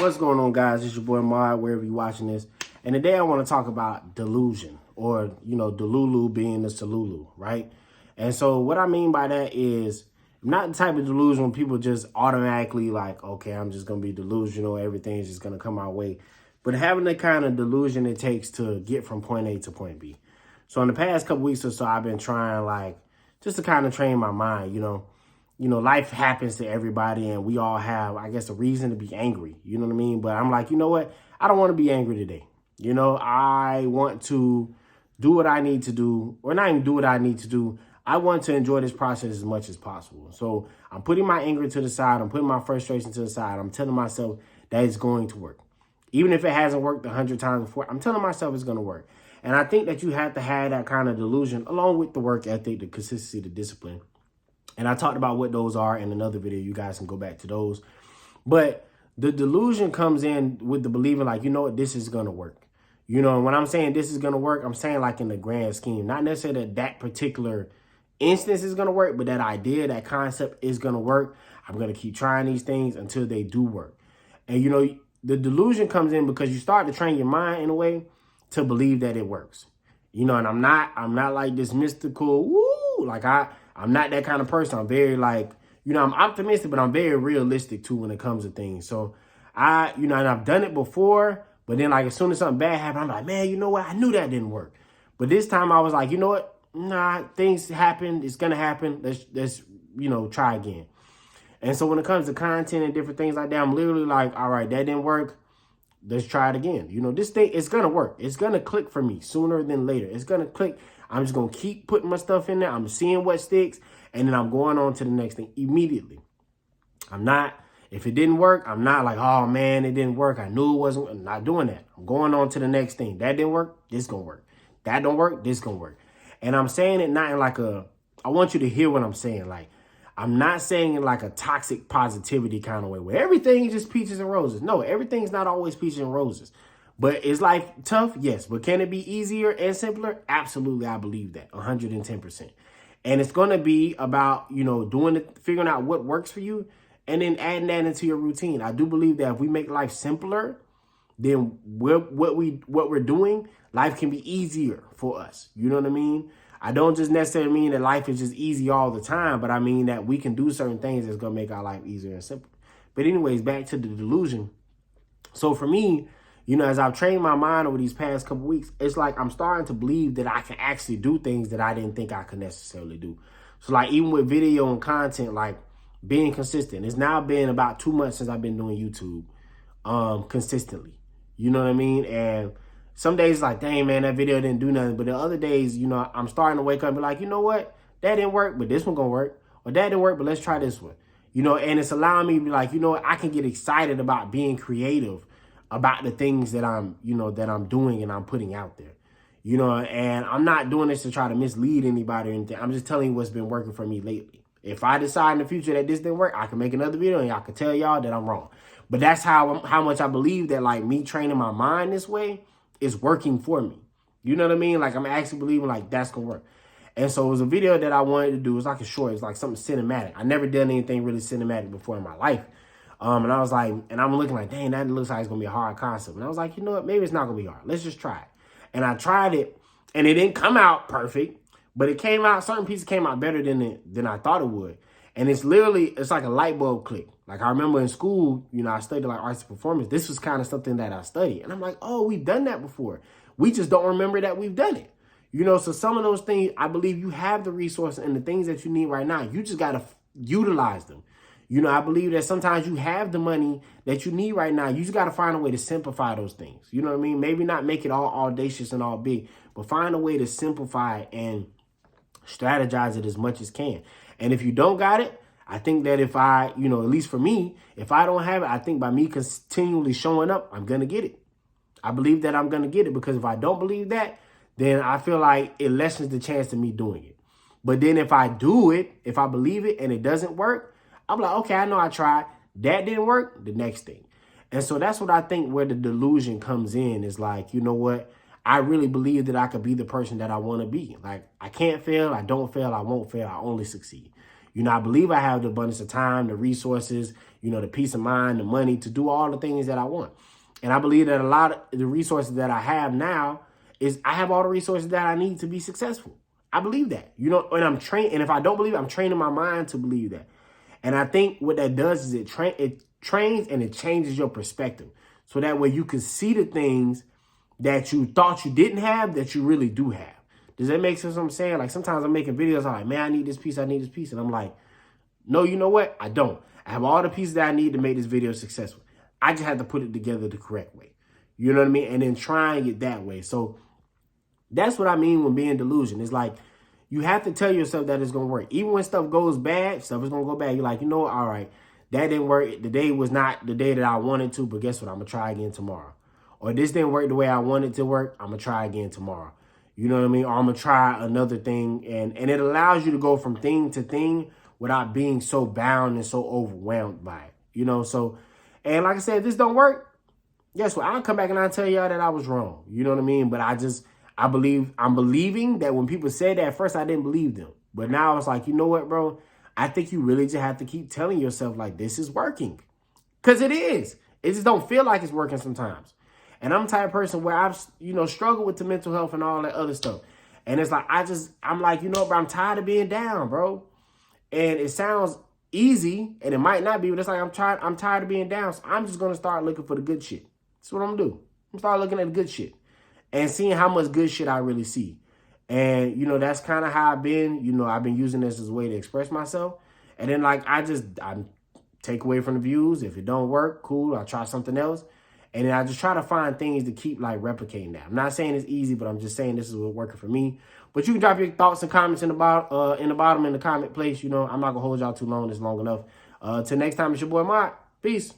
What's going on, guys? It's your boy Mod, wherever you're watching this. And today I want to talk about delusion, or, Delulu being the Salulu, right? And so what I mean by that is, I'm not the type of delusion when people just automatically like, okay, I'm just going to be delusional. Everything's just going to come my way. But having the kind of delusion it takes to get from point A to point B. So in the past couple weeks or so, I've been trying just to kind of train my mind, life happens to everybody and we all have, I guess, a reason to be angry. You know what I mean? But I'm like, you know what? I don't want to be angry today. I want to do what I need to do, or not even do what I need to do. I want to enjoy this process as much as possible. So I'm putting my anger to the side. I'm putting my frustration to the side. I'm telling myself that it's going to work. Even if it hasn't worked 100 times before, I'm telling myself it's going to work. And I think that you have to have that kind of delusion along with the work ethic, the consistency, the discipline. And I talked about what those are in another video. You guys can go back to those. But the delusion comes in with the believing like, you know what, this is going to work. And when I'm saying this is going to work, I'm saying like in the grand scheme, not necessarily that particular instance is going to work, but that idea, that concept is going to work. I'm going to keep trying these things until they do work. And, the delusion comes in because you start to train your mind in a way to believe that it works. And I'm not like this mystical, I'm not that kind of person. I'm very I'm optimistic, but I'm very realistic too when it comes to things. So and I've done it before, but then as soon as something bad happened, I'm like, man, you know what? I knew that didn't work. But this time I was like, you know what? Nah, things happen. It's going to happen. Let's try again. And so when it comes to content and different things like that, I'm literally like, all right, that didn't work. Let's try it again. This thing, it's going to work. It's going to click for me sooner than later. It's going to click. I'm just going to keep putting my stuff in there. I'm seeing what sticks. And then I'm going on to the next thing immediately. If it didn't work, I'm not like, oh man, it didn't work. I knew it wasn't. I'm not doing that. I'm going on to the next thing. That didn't work. This going to work. That don't work. This going to work. And I'm saying it not in I want you to hear what I'm saying. I'm not saying in a toxic positivity kind of way where everything is just peaches and roses. No, everything's not always peaches and roses. But is life tough? Yes. But can it be easier and simpler? Absolutely. I believe that 110%. And it's going to be about, figuring out what works for you and then adding that into your routine. I do believe that if we make life simpler, then what we're doing, life can be easier for us. You know what I mean? I don't just necessarily mean that life is just easy all the time, but I mean that we can do certain things that's going to make our life easier and simpler. But anyways, back to the delusion. So for me, as I've trained my mind over these past couple weeks, it's like I'm starting to believe that I can actually do things that I didn't think I could necessarily do. So even with video and content, being consistent, it's now been about 2 months since I've been doing YouTube consistently. You know what I mean? And some days dang, man, that video didn't do nothing. But the other days, I'm starting to wake up and be like, you know what? That didn't work, but this one gonna work. Or that didn't work, but let's try this one. And it's allowing me to be like, I can get excited about being creative about the things that I'm doing and I'm putting out there. And I'm not doing this to try to mislead anybody or anything. I'm just telling you what's been working for me lately. If I decide in the future that this didn't work, I can make another video and I can tell y'all that I'm wrong. But that's how much I believe that me training my mind this way is working for me. You know what I mean? I'm actually believing that's going to work. And so it was a video that I wanted to do. It was a short. It's something cinematic. I never done anything really cinematic before in my life. And I was and I'm looking dang, that looks like it's going to be a hard concept. And I was like, you know what? Maybe it's not going to be hard. Let's just try it. And I tried it and it didn't come out perfect, but it came out, certain pieces came out better than I thought it would. And it's like a light bulb click. I remember in school, I studied arts and performance. This was kind of something that I studied. And I'm like, oh, we've done that before. We just don't remember that we've done it. So some of those things, I believe you have the resources and the things that you need right now. You just got to utilize them. I believe that sometimes you have the money that you need right now. You just got to find a way to simplify those things. You know what I mean? Maybe not make it all audacious and all big, but find a way to simplify and strategize it as much as can. And if you don't got it, I think that if I, at least for me, if I don't have it, I think by me continually showing up, I'm going to get it. I believe that I'm going to get it because if I don't believe that, then I feel like it lessens the chance of me doing it. But then if I do it, if I believe it and it doesn't work, I'm like, okay, I know I tried. That didn't work. The next thing. And so that's what I think where the delusion comes in is you know what? I really believe that I could be the person that I want to be. I can't fail. I don't fail. I won't fail. I only succeed. You know, I believe I have the abundance of time, the resources, you know, the peace of mind, the money to do all the things that I want. And I believe that a lot of the resources that I have now is I have all the resources that I need to be successful. I believe that, you know, and I'm trained. And if I don't believe it, I'm training my mind to believe that. And I think what that does is it trains and it changes your perspective. So that way you can see the things that you thought you didn't have that you really do have. Does that make sense what I'm saying? Like sometimes I'm making videos, I'm like, man, I need this piece, I need this piece. And I'm like, no, you know what? I don't. I have all the pieces that I need to make this video successful. I just have to put it together the correct way. You know what I mean? And then trying it that way. So that's what I mean when being delusion. It's like you have to tell yourself that it's going to work. Even when stuff goes bad, stuff is going to go bad. You're like, you know, all right, that didn't work. The day was not the day that I wanted to, but guess what? I'm going to try again tomorrow. Or this didn't work the way I wanted it to work. I'm going to try again tomorrow. You know what I mean? Or I'm going to try another thing. And it allows you to go from thing to thing without being so bound and so overwhelmed by it. You know, so, and like I said, if this don't work, guess what? I'll come back and I'll tell y'all that I was wrong. You know what I mean? But I'm believing that when people said that at first, I didn't believe them. But now it's like, you know what, bro? I think you really just have to keep telling yourself like this is working. Because it is. It just don't feel like it's working sometimes. And I'm the type of person where I've, you know, struggled with the mental health and all that other stuff. And it's like, I'm like, you know, bro, I'm tired of being down, bro. And it sounds easy and it might not be, but it's like, I'm tired of being down. So I'm just going to start looking for the good shit. That's what I'm going to do. I'm start looking at the good shit and seeing how much good shit I really see. And, you know, that's kind of how I've been, you know, I've been using this as a way to express myself. And then like, I take away from the views. If it don't work, cool. I'll try something else. And then I just try to find things to keep like replicating that. I'm not saying it's easy, but I'm just saying this is what's working for me. But you can drop your thoughts and comments in the bottom in the comment place. You know, I'm not gonna hold y'all too long. It's long enough. Till next time, it's your boy Mott. Peace.